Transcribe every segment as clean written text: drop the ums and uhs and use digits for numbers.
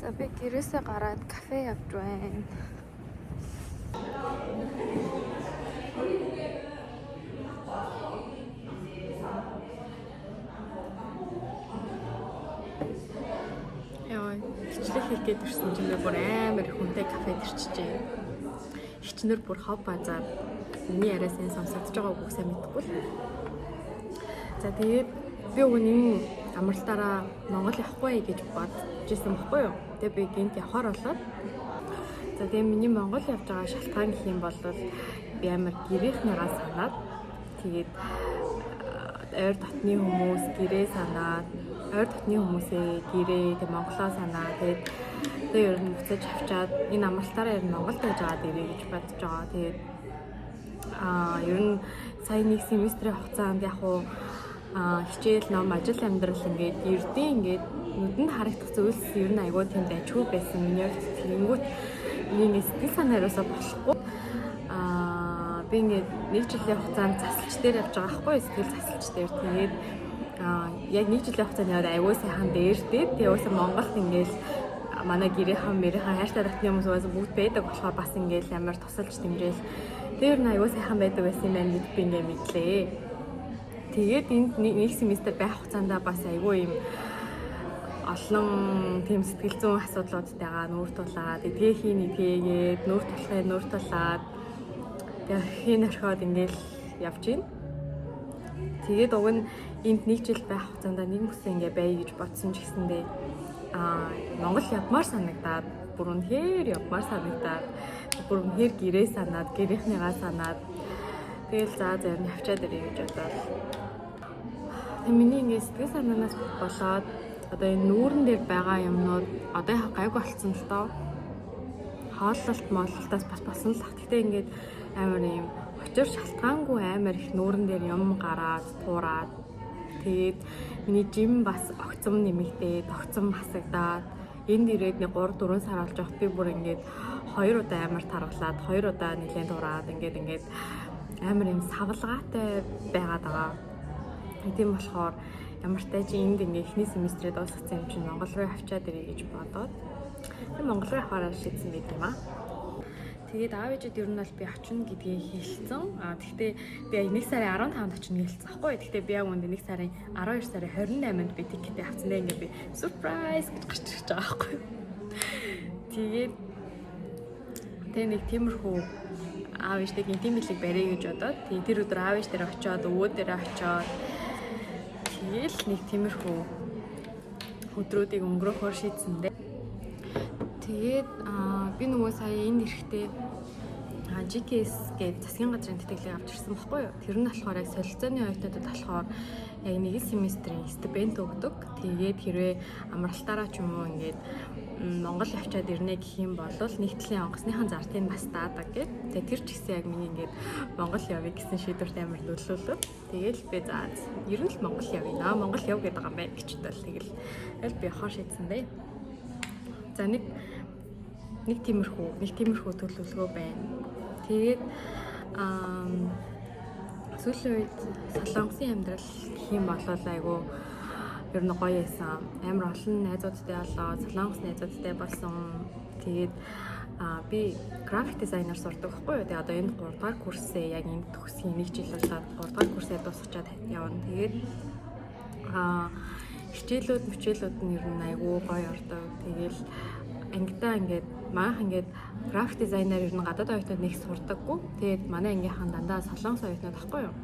За би гэрээсээ гараад кафе явж байна. Яа, хичлэг хийх гээд ирсэн чинь бүр амар их хүнтэй кафед ирчихжээ. Хичнэр бүр хов базаар миний яриас энэ сонсогдож байгааг үгсээ мэдэхгүй л. За тэгээд би өгний амралтаараа Монгол явахгүй гэж бодчихсон байхгүй юу? Тэгээд би гинт явахаар болоод. За тэгээд миний Монгол явж байгаа шалтгаан гэх юм бол би амар гэрийнхнийгаа санаад тэгээд ойр дотны хүмүүс гэрээ санаад ойр дотны хүмүүсээ гэрээ тэгээд Монголоо санаад тэгээд ер нь буцаж авчаад энэ амралтаараа ер нь Монголд байж байгаа дэрэ гэж бодож байгаа. Тэгээд ер нь сая нэг семестрийн хугацаанд яг уу хичээл ном ажил амьдрал ингээд ердийн ингээд нүдэнд харагдах зүйлс ер нь айгүй тийм дайггүй байсан. Миний хувьд тэгэнгүүт миний сэтгэл санаараасаа болохгүй би ингээд нэг жилийн хугацаанд засалч дээр явж байгаа байхгүй сэтгэл засалч дээр. Тэгээд яг нэг жилийн хугацаанд яваад айгүй сайхан дээрдээ тэгээд Монголд ингээд манай гэрийнхэн мэрийнхэн хайртай татны хүмүүс бүгд байдаг болохоор бас ингээд амар тусалж дэмжээл тэр нь айгүй сайхан байдаг байсан юм байна гэж би ингээд мэдлээ. Тэгээд энд нэг семестр байх хугацаанд бас айгүй юм олон тийм сэтгэл зүйн асуудлуудтайгаа нүүр тулаад эдгээ хийнэ эдгээгээд нүүр тулаад тэгээд хийн орхиод ингээд явж гин. Тэгээд уг нь энд нэг жил байх хугацаанд нэг хүсээ ингээд бай гэж бодсон ч гэсэндээ Монгол явмаар санагдаад бүр үнэхээр явмаар санагдаад бүр үнэхээр гэрээ санаад гэрийнхнийгаа санаад тэгэл за зарим явчаад ирээ гэж бодоод миний ингээд сэтгэл санаанаас болоод одоо энэ нүүрэн дээр байгаа юмнууд одоо яг гайгүй болсон л доо хооллолт мооллолтоос бас болсон л ах. Гэхдээ ингээд амар юм очир шалтгаангүй амар их нүүрэн дээр юм гараад туураад тэгээд миний жим бас огцом нэмэгдээд огцом хасагдаад энд ирээд нэг 3-4 сар болж явах би бүр ингээд 2 удаа амар таргалаад 2 удаа нэлээд тураад ингээд амар юм савлгаатай байгаад байгаа. Тийм болохоор ямар ч тач энд ингээ эхний семестрээ дуусгасан юм чинь Монгол руу авчаад ирэй гэж бодоод Монгол руу явахаар шийдсэн байт юм аа. Тэгээд аав ээжэд ер нь бол би очино гэдгийг хэлсэн. Тэгвэл би 1 сарын 15-нд очино гэлсэн байхгүй. Тэгвэл би яг үүнд 1 сарын 12 сарын 28-нд би тикетээ авсан. Ингээ би surprise гэж гарч ирж байгаа байхгүй. Тэгээд нэг тиймэрхүү аав ээжтэйг тийм билег барья гэж бодоод тэр өдөр аав ээж дээр очиод өвөө дээр очиод тэгэл нэг тиймэрхүү өдрүүдийг өнгөрөхөөр шийдсэндээ. Тэгээд би нөгөө сая энэ эрэхтэй GKS гэдэг засгийн газрын тэтгэлэг авч ирсэн байхгүй юу? Тэр нь болохоор яг солилцооны оюутнуудад болохоор яг нэг семестрийн стипенд өгдөг. Тэгээд хэрвээ амралтаараа ч юм уу ингээд Монгол явчаад ирнэ гэх юм бол нэгдлийн онгоцныхан зардыг бас даадаг гэд. Тэгээд тэр ч гэсэн яг миний ингээд Монгол явъя гэсэн шийдвэрт амар нөлөөлөв. Тэгээд би за ер нь л Монгол явъя. Монгол яв гэдэг юм байна гэжтэй л тэгэл би явахаар шийдсэн дээ. За нэг тиймэрхүү төлөвлөгөө байна. Тэгээд сүүлийн үед Солонгосын амьдрал гэх юм бол айгүй ер нь гоё байсан. Амар олон найзуудтай болоо, Солонгос найзуудтай болсон. Тэгээд би график дизайнер сурдаг байхгүй юу? Тэгээд одоо энэ 3 дахь курсээ яг энэ төгсгийн 1 жил болоод 3 дахь курсээ дуусгачаад явна. Тэгээд хичээлүүд нь ер нь айгүй гоё ордог. Тэгээл ангидаа ингээд маах ингээд график дизайнер ер нь гадаад оюутнууд нэг сурдаггүй. Тэгээд манай ангийнхан дандаа солонгос оюутнууд байхгүй юу?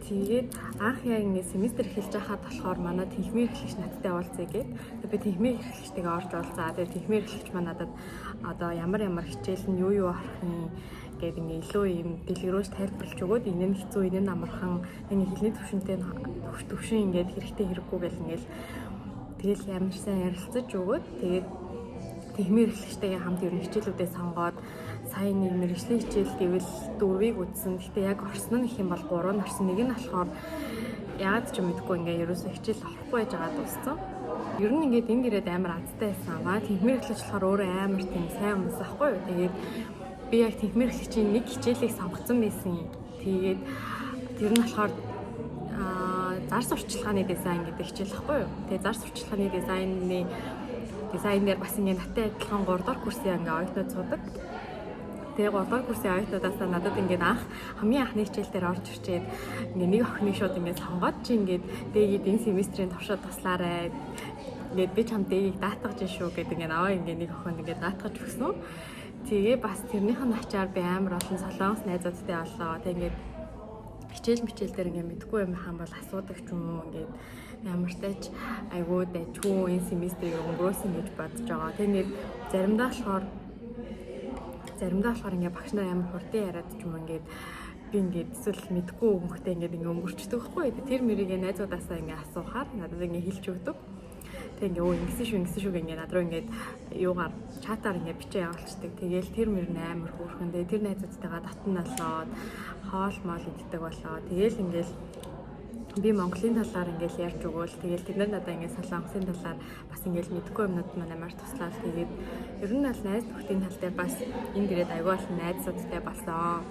Тэгээд анх яг ингээд семестр эхэлж байхад болохоор манай техникийн эрхлэгч надтай уулзъя гээд. Тэгээд би техникийн эрхлэгчтэйгээ орж уулзаа. Тэгээд техникийн эрхлэгч маань надад одоо ямар хичээл нь юу харах нь гээд ингээд илүү юм дэлгэрүүлж тайлбарлаж өгөөд энэ нь хэцүү, энэ нь амархан, энэ хэлний төвшин ингээд хэрэгтэй хэрэггүй гэл ингээд тэгэл ямар сайн ярилцаж өгөөд тэгээд техникийн эрхлэгчтэйгээ хамт ер нь хичээлүүдээ сонгоод сая нэг мэргэжлийн хичээл гэвэл 4-ийг үзсэн. Гэхдээ яг орсон нь их юм бол 3 нь орсон. Нэг нь болохоор яагаад ч мэдгүй ингээ ерөөсөө хичээл авахгүй байж байгаа дууссан. Ер нь ингээд энд ирээд амар азтай байсан. Манай техникийн эрхлэгч болохоор өөрөө амар тийм сайн хүмүүс байхгүй юу. Тэгээд би яг техникийн эрхлэгчийн нэг хичээлийг сонгоцсон байсан. Тэгээд тэр нь болохоор зар сурчлагын дизайн гэдэг хичээл байхгүй юу. Тэгээд зар сурчлагын дизайны Тэгээ сая энэ дээр бас ингээд наттай адилхан 3 дахь курсын ингээд оюутнууд суудаг. Тэгээ 3 дахь курсын оюутнуудаас надад ингээд хамгийн анхны хичээл дээр орж ирчээд ингээд нэг охиныг шууд ингээд сонгоод чи ингээд дээгээд энэ семестрийн туршид туслаарай. Ингээд би чам дээгийг даатгаж шүү гэдэг ингээд аваа ингээд нэг охинд ингээд даатгаж өгсөн. Тэгээ бас тэрнийх нь ачаар би амар олон солонгос найзуудтай боллоо. Тэгээ ингээд хичээл дээр ингээд мэдгүй юм хаан бол асуудаг ч юм уу ингээд ямар ч тач айгуу дайчгүй энэ семестрийг өнгөрөөсөн гэж бодож байгаа. Тэгээ нэг заримдаа болохоор ингээд багш нар амар хурдан яриад ч юм ингээд би ингээд эсвэл мэдгүй хүмүүстээ ингээд өнгөрчдөг байхгүй. Тэр мөрийг найзуудаасаа ингээд асуухаар надад ингээд хэлж өгдөг. Тэг ингээ ингэсэн шүү ингээ над руу ингээ юугаар чатаар ингээ бичээ явуулчихдаг. Тэгээл тэр мөр амар хөөрхөн. Тэр найзуудтайгаа татан болоод хоол моол иддэг болоо. Тэгээл ингээл би Монголын талаар ингээл ярьж өгөөл. Тэгээл тэд нар надаа ингээ солонгосын талаар бас ингээл мэдгүй юмнууд маань амар туслаад тэгээд ер нь бол найз нөхдийн тал дээр бас энэ гэрээд аягүй бол найзуудтай болсон.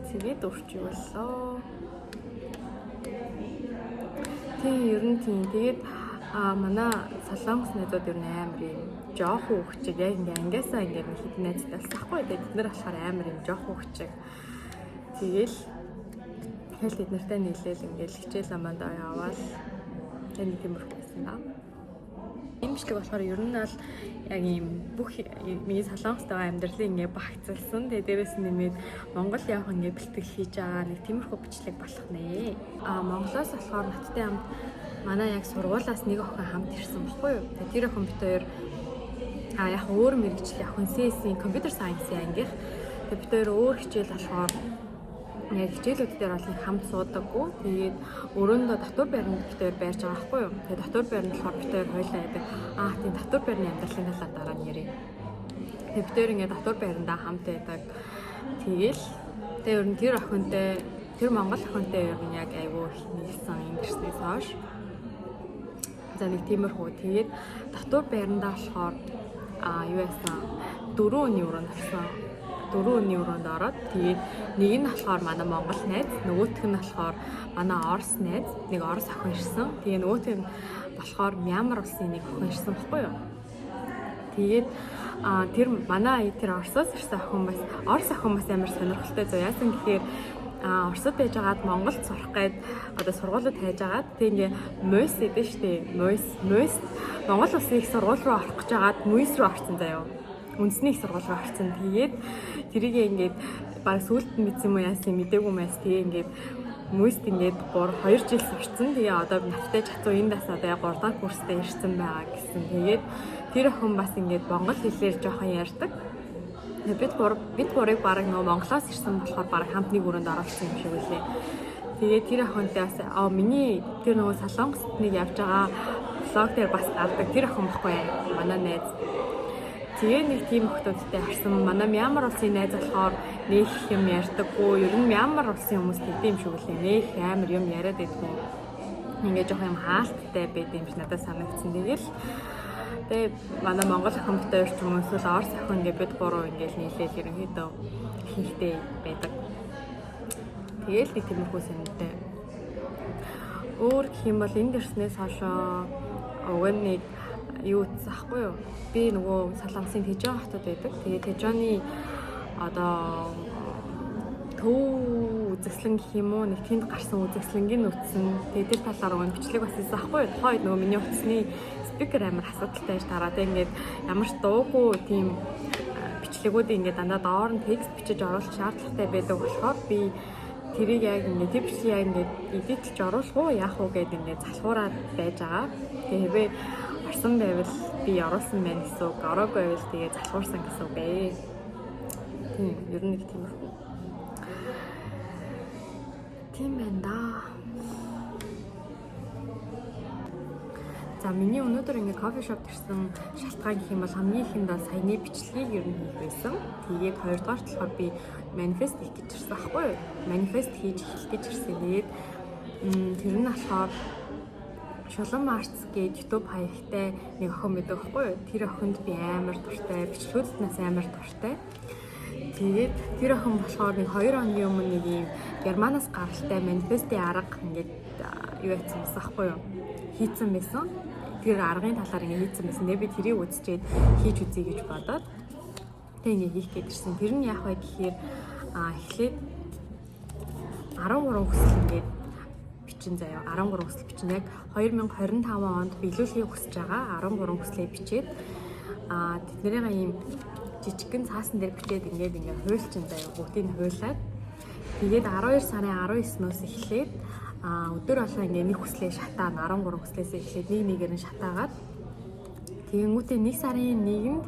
Тэгээд урчууллаа. Тийм ер нь тийм. Тэгээд манай солонгос найзууд ер нь амар юм жоох хөвчөг яг ингээ ангиасаа ингээ хэдэн найзтай болсон байхгүй. Тэгээд бид нар болохоор амар юм жоох хөвчөг. Тэгээл бид нартай нийлээл ингээл хичээл аманд яваал тань тиймэрхүү байсан даа. Ийм бичлэг болохоор ер нь бол яг ийм бүх миний солонгостойгоо амьдралын ингээ багцлсан. Тэгээ дээрээс нэмээд Монгол явах ингээ бэлтгэл хийж байгаа нэг тиймэрхүү бичлэг болох нэ. Монголоос болохоор надтай хамт манай яг сургуулаас нэг охин хамт ирсэн баггүй юу. Тэгээ тэр охин бид хоёр яг өөр мэргэжлийн охин CS-ийн computer science-ийн ангийнх. Тэгээ бид хоёр өөр хичээл болохоор яг хичээлүүд дээр бол хамт суудаггүй. Тэгээд өрөөндөө татвар байранд бид хоёр байрж байгаа байхгүй юу. Тэгээд татвар байранд болохоор бид хоёр хойлоо яадаг. Тийм татвар байрны амьдралын талаар дараа нь ярив. Тэгээд бид хоёр ингээд татвар байрандаа хамт байдаг. Тэгээд ер нь тэр охинтой, тэр монгол охинтой ер нь яг айгүй их нийлсэн ингэснээс хойш. За нэг тиймэрхүү. Тэгээд татвар байрандаа болохоор юу яасан 4 өдрийн өрөөнд болсон. 4 өдрийн өрөөнд ороод тэгээд нэг нь болохоор манай монгол найз, нөгөөх нь болохоор манай орос найз, нэг орос охин ирсэн. Тэгээ нөгөөх нь болохоор Мьянмар улсын нэг охин ирсэн баггүй юу. Тэгээд тэр манай тэр оросоос ирсэн охин бас амар сонирхолтой зөө. Яасан гэхээр Оросд байж байгаад Монголд сурах гээд одоо сургуулиуд хайж агаад тэг ингээ МОС гэдэг штеп. МОС Монгол улсын их сургууль руу орох гэж агаад МОС руу орсон заяа. Үндэсний их сургууль руу орсон. Тэгээд тэрийг ингээд баг сүулт нь мэдсэн юм яасан мэдээгүй мэс. Тэгээ ингээд МОСт ингээд 2 жил сурцсан. Тэгээ одоо навтай чацуу энэ дас одоо 3 дахь курстэй ирсэн байгаа гэсэн. Тэгээд тэр охин бас ингээд монгол хэлээр жоохон ярьдаг. Бид гурыг баг нөгөө Монголоос ирсэн болохоор баг хамт нэг өрөөнд оруулсан юм шиг үлээ. Тэгээд тэр охинтой бас миний тэр нөгөө солонгост нэг явж байгаа влог дээр бас гардаг тэр охин баггүй манай найз. Тэгээ нэг тийм охтуудтай харсан. Манай Мьянмар улсын найз болохоор нэг юм ярьдаггүй. Ер нь Мьянмар улсын хүмүүс тийм шиг үлээ. Нэг амар юм яриад байдгүй. Ингээ жоох юм хаалттай байд юм шиг надад санагдсан. Тэгээ манай монгол охинтой ч юм уу эсвэл орос охин ингээ бид гурав ингээл нийлээл ерөнхийдөө хийхтэй байдаг. Тэгээл нэг тиймэрхүү санагдаа. Өөр гэх юм бол энд ирснээс хойшоо уг нэг юу утсан ахгүй юу? Би нөгөө Солонгосын Тэжон хотод байдаг. Тэгээ Тэжоны одоо төв үзэсгэлэн гэх юм уу нэг тэнд гарсан үзэсгэлэнгийн үтсэн. Тэгээ тэр талаар өгөн бичлэг бас хийсэн ахгүй юу? Тухайд нөгөө миний утасны спикер амар асуудалтай байж тараад ингээд ямар ч дуугүй тийм бичлэгүүд ингээд дандаа доор нь текст бичиж оруулах шаардлагатай байдаг болохоор би тэрийг яг ингээд тэр бичлэгийг яг ингээд эдитэлж оруулах уу яах уу гэдээ ингээд залхуураад байж байгаа. Тэгээ хэвээ орсон байвал би оруулсан байх гэсэн үг, ороогүй байвал тэгээ залхуурсан гэсэн үг бэ. Тийм ер нь нэг тиймэрхүү. Тийм байна да. За миний өнөөдөр ингээд кофе шоп ирсэн шалтгаан гэх юм бол хамгийн ихэнд бол саяны бичлэгийг ер нь хийх байсан. Тэгээд хоёрдугаар талаар би манифест хийх гэж ирсэн байхгүй юу? Манифест хийж эхлэх гэж ирсэн. Тэгээд тэр нь болохоор Шулан Марц гэж YouTube хаягтай нэг охин байдаг байхгүй юу? Тэр охинд би амар дуртай, бичлэгүүднээс амар дуртай. Тэгээд тэр охин болохоор нэг 2 хоногийн өмнө нэг юм Германаас гаралтай манифестийн арга ингээд юу яцсан байсан ахгүй юу? Хийцэн байсан. Тэр аргын талаар ингээ хийцэн байсан. Би тэрийг үзчихэд хийж үзье гэж бодоод тэг ингээ хийх гээд ирсэн. Тэр нь яах вэ гэхээр эхлээд 13 хүсэл ингээд бичин заяа. 13 хүсэл бичин яг 2025 онд биелүүлэхийг хүсэж байгаа 13 хүслээ бичээд тэднэрийн ийм жижигхэн цаасан дээр бичээд ингээд хуйлчин заяа. Бүгдийг хуйлаад тэгээд 12 сарын 19-ноос эхлээд өдөр болгоо ингээ нэг хүслээ шатаа 13 хүслээс эхлээд нэг нэгээр нь шатаагаад тэгэнгүүтээ 1 сарын 1-нд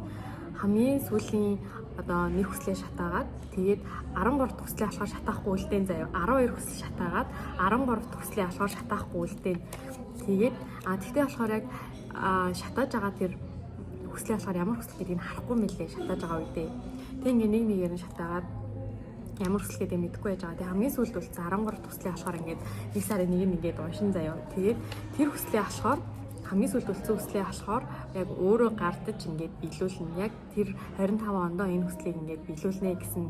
хамгийн сүүлийн одоо нэг хүслээ шатаагаад тэгээд 13 дахь хүслээ болохоор шатаахгүй үлдээн заяа 12 хүсэл шатаагаад 13 дахь хүслээ болохоор шатаахгүй үлдээн тэгээд тэгтээ болохоор яг шатааж байгаа тэр хүслээ болохоор ямар хүсэл гэдгийг харахгүй мэлээ шатааж байгаа үедээ тэг ингээ нэг нэгээр нь шатаагаад ямар хүсэл гэдэг мэдэхгүй байж байгаа. Тэгээ хамгийн сүүлд үлдсэн 13 дахь хүслээ болохоор ингээд 1 сарын 1-нд ингээд уншин заяа. Тэгээд тэр хүслээ болохоор хамгийн сүүлд үлдсэн хүслээ болохоор яг өөрөө гардаж ингээд биелүүлнэ. Яг тэр 25 ондоо энэ хүслийг ингээд биелүүлнэ гэсэн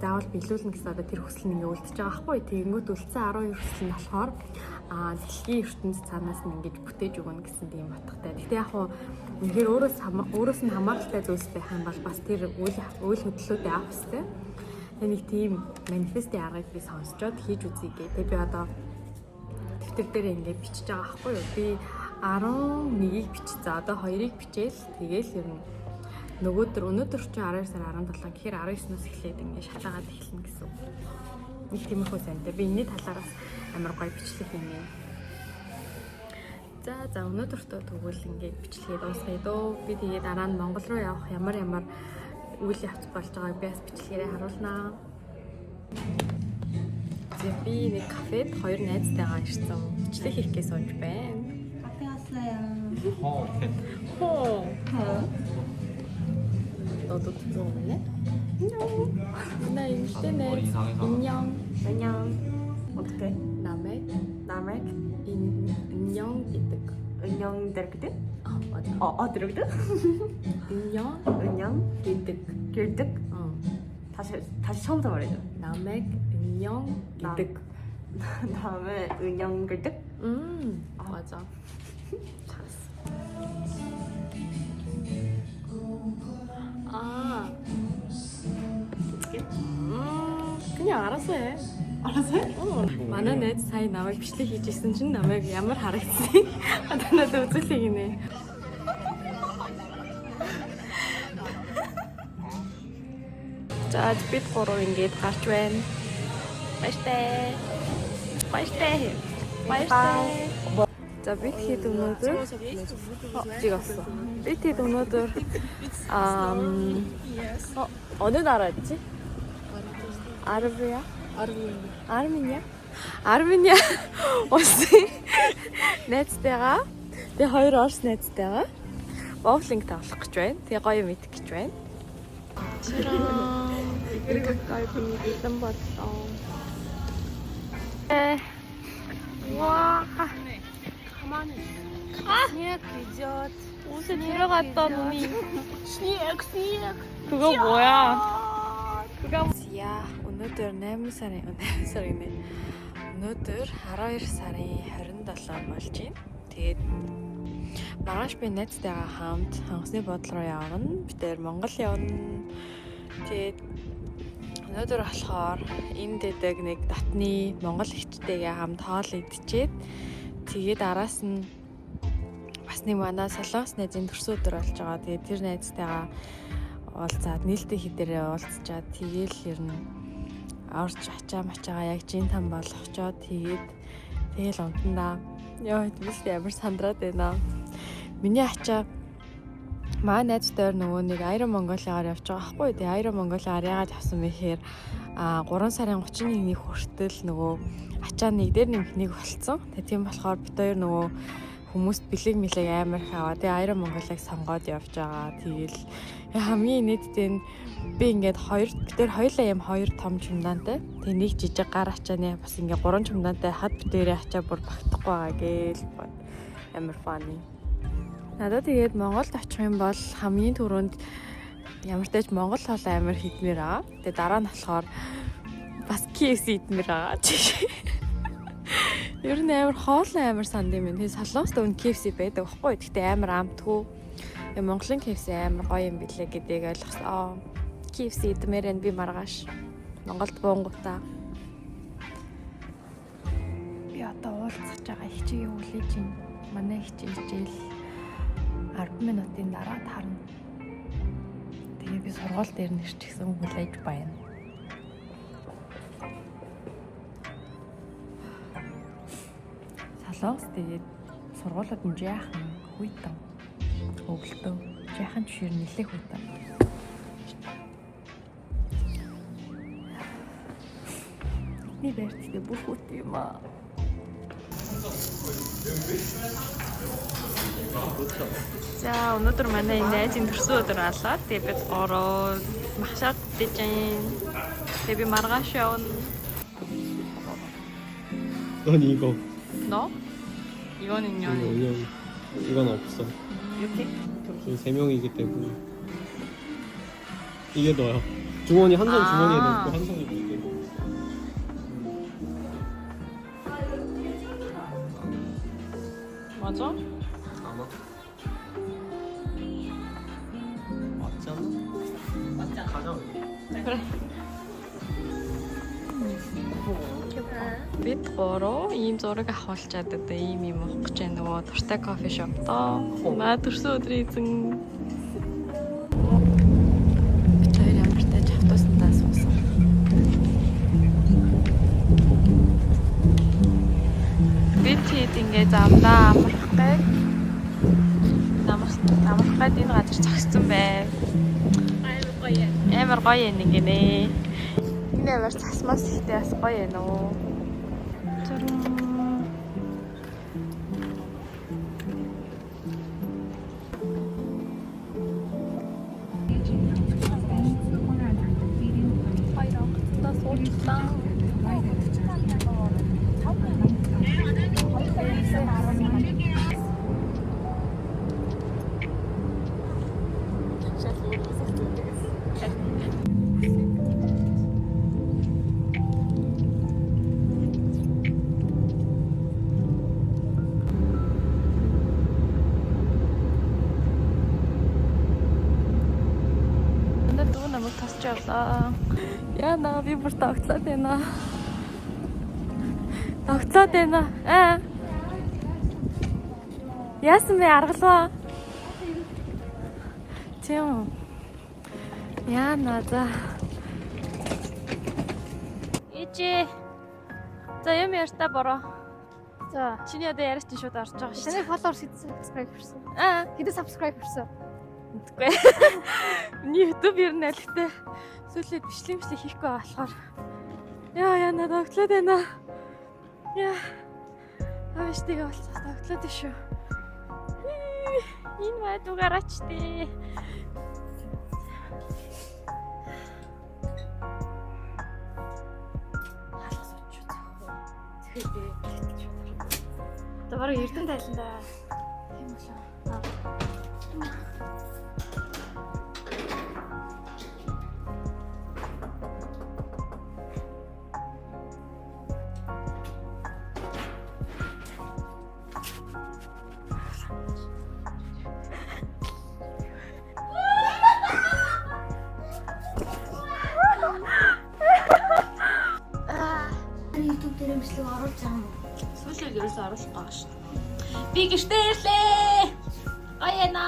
заавал биелүүлнэ гэсэн одоо тэр хүсэл нь ингээд үлдчихэж байгаа байхгүй. Тэгэнгүүт үлдсэн 12 хүсэл нь болохоор дэлхийн ертөнц цаанаас нь ингээд бүтээж өгнө гэсэн тийм батгатай. Гэхдээ яг хуу үнэхээр өөрөөс нь хамааралтай зүйлс байх юм бол бас тэр үйл хөдлөлтүүдээ авах хэрэгтэй. Нэг тийм манифестын аргыг би сонсчоод хийж үзье гэдэг. Би одоо дэвтэр дээр ингээд бичиж байгаа байхгүй юу? Би 11-ийг бичсэн. Одоо 2-ыг бичээл тэгээл ер нь өнөөдөр ч 12 сарын 17 гэхээр 19-ноос эхлээд ингээд шалгаагаад эхэлнэ гэсэн. Нэг тиймэрхүү сантай. Би энэний талаараас амар гоё бичлэг хийнэ. За өнөөдөртөө тэгвэл ингээд бичлэгээ дуусгая дөө. Би тэгээд дараа нь Монгол руу явах ямар үйл явц болж байгааг би бас бичлэгээрээ харуулнаа. Тэгээд би нэг кафед 2 найзтайгаа ирсэн. Бичлэг хийх гэж сууж байна. 카페 왔어요. 너도 들어올래? 안녕. 나 인터넷. 인형. 안녕. 어떻게? 남액. 남액? 인형 이득. 은영 드르그드? 맞아. 드르그드? 인형. 은영? 이득. 길득? 다시 처음부터 말해줘. 남액. 인형 이득. 다음에 은영 길득? 맞아. 잘했어. 어떻게? 그냥 알아서 해. 알아서 해? 많은 애 사이 남의 비슷해 хийжсэн чинь намайг ямар харагдсан. Одоо надад үзүүлэх гинэ. За бид гурав ингээд гарч байна. Баяртай. За бид хэд өнөөдөр 찍었어. бид хэд өнөөдөр 어느 나라였지? Армения улсын найзтайгаа тэгээ 2 Орос найзтайгаа боулинг тоглох гэж байна. Тэгээ гоё мэдэх гэж байна. Игры 가까이 бэлэн боллоо. 와. 가만히. снег идет. 옷에 들어갔다 눈이. снег. 그거 뭐야? 그거 야, өнөөдөр 8 сарын өнөөдөр 12 сарын 27 болж байна. Тэгээд маргааш би найзтайгаа хамт хангасны буудлын руу явна. Бид тэр Монгол явна. Тэгээд өнөөдөр болохоор энэ дэдэг нэг дотны монгол ихчтэйгээ хамт хоол идчихэд тэгээд араас нь бас нэг манай солонгос найзын төрсөн өдөр болж байгаа. Тэгээд тэр найзтайгаа уулзаад нийлдэ хідэрээ уулзчаад тэгээл ер нь орж ачаа яг жин там болгочоод тэгэл унтандаа. Яа хэвээс ямар сандраад байна. Миний ачаа маа найзтай нөгөө нэг Iron Mongolia-аар явж байгаа байхгүй. Тэгээ Iron Mongolia-аар яагаад авсан бэ гэхээр 3 сарын 31-ний хүртэл нөгөө ачаа нэг дээр нэмхнийг болцсон. Тэгээ тийм болохоор бид хоёр нөгөө хүмүүст бэлэг амар их аваа. Тэгээ Iron Mongolia-г сонгоод явж байгаа. Тэгэл хамгийн нийтдээ би ингээд бид хоёр хоёулаа юм 2 том чемодантай. Тэгээ нэг жижиг гар ачааны бас ингээд 3 чемодантай хад бид хоёрын ачаа бүр багтахгүй байгаа гээл бод. Амар funny. Надад тэгээд Монголд очих юм бол хамгийн түрүүнд ямар ч тач Монгол хоол амар хийдмээр байгаа. Тэгээ дараа нь болохоор бас KFC идмээр байгаа. Ер нь амар хоолой амар санд юм. Тэгээ Солонгост өн KFC байдаг байхгүй. Гэхдээ амар амтгүй. Монголын KFC амар гоё юм билээ гэдгийг ойлгосон. KFC идмээр энэ би маргааш Монголд буунгуудаа. Би одоо уулзах байгаа хичээгээ хүлээж байна. Манай хичээл 10 минутын дараа таарна. Тэгээ би сургууль дээр нэрчихсэн хүлээж байна. Солонгос тэгээд сургуулиуд нь жаахан хүйтэн өвлтөө. Жаахан жишээр нэлээд хүйтэн. Ни бэртээ бүх хүт юм аа. За өнөөдөр манай найзын төрсөн өдөр алаад тэгээд бид ороо махшаад дижайн. Тэгээд би маргааш явна. 넌 이거. 너? 이거는요? 이건 없어. 이렇게? 저희 3명이기 때문에. 이게 너야. 주머니 한 손 주머니에 넣고 한 손이 이렇게. 맞아? 아마. 맞지 않나? 맞지 않아. 가자. 그래. Бид гурав ийм зураг авахулчаад одоо ийм юм авах гэж байна нөгөө туртай кофе шоптоо. Маа төрсөн өдрийн эзэн. Бид хоёр ямартай автобусандаа суусан. Бид хэд ингэ замдаа амрах гээд энэ газар зогссон байв. Амар гоё юм гинэ. Энэ амар цасмас ихтэй бас гоё юм уу? Яна би бүр тогтлоод байна. Тогтлоод байна. Яасан бэ аргалаа? Тийм. Яна за. Ичи. За юм ярьтаа бороо. За Чиний одоо яриач чинь шууд орж байгаа шүү дээ. таны followers хэд subscribe хийсэн? Хэд subscribe хийсэн? Үгүй. Миний YouTube ер нь алхтай. Сүүлээд бичлэг хийхгүй болохоор. Яна тогтлоод байна. Яа. Авиштайгаа болцох тогтлоод шүү. Энэ мад угаараач дээ. Одоо бараг Эрдэнэ тайландаа. Тийм болоо. YouTube дээр бичлэг оруулж байгаа юм. Сүүлд ерөөсөө оруулах байгаа шүү. Би гэртээ ирлээ. Аяна.